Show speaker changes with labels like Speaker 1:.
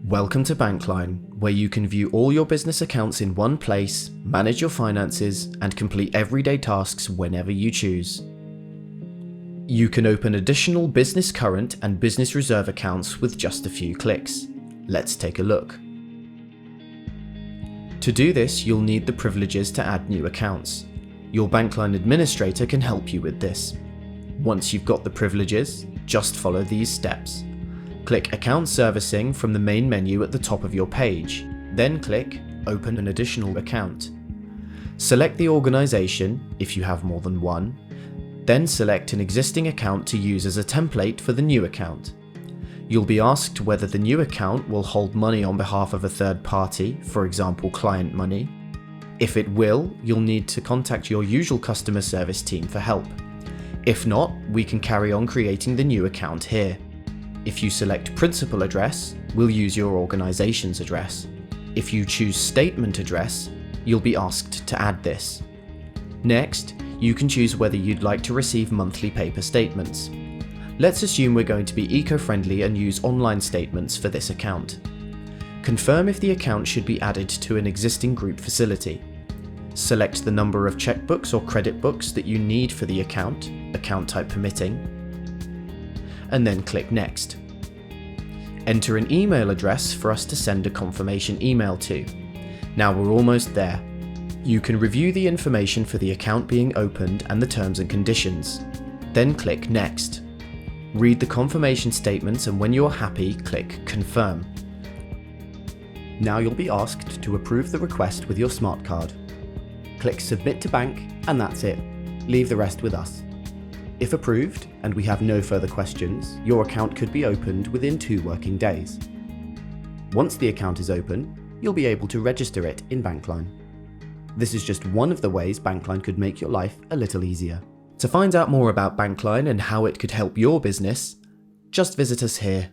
Speaker 1: Welcome to Bankline, where you can view all your business accounts in one place, manage your finances, and complete everyday tasks whenever you choose. You can open additional business current and business reserve accounts with just a few clicks. Let's take a look. To do this, you'll need the privileges to add new accounts. Your Bankline administrator can help you with this. Once you've got the privileges, just follow these steps. Click Account Servicing from the main menu at the top of your page, then click Open an additional account. Select the organization, if you have more than one, then select an existing account to use as a template for the new account. You'll be asked whether the new account will hold money on behalf of a third party, for example client money. If it will, you'll need to contact your usual customer service team for help. If not, we can carry on creating the new account here. If you select Principal Address, we'll use your organization's address. If you choose Statement Address, you'll be asked to add this. Next, you can choose whether you'd like to receive monthly paper statements. Let's assume we're going to be eco-friendly and use online statements for this account. Confirm if the account should be added to an existing group facility. Select the number of checkbooks or credit books that you need for the account type permitting, and then click Next. Enter an email address for us to send a confirmation email to. Now we're almost there. You can review the information for the account being opened and the terms and conditions. Then click Next. Read the confirmation statements, and when you're happy, click Confirm. Now you'll be asked to approve the request with your smart card. Click Submit to Bank, and that's it. Leave the rest with us. If approved, and we have no further questions, your account could be opened within 2 working days. Once the account is open, you'll be able to register it in Bankline. This is just one of the ways Bankline could make your life a little easier. To find out more about Bankline and how it could help your business, just visit us here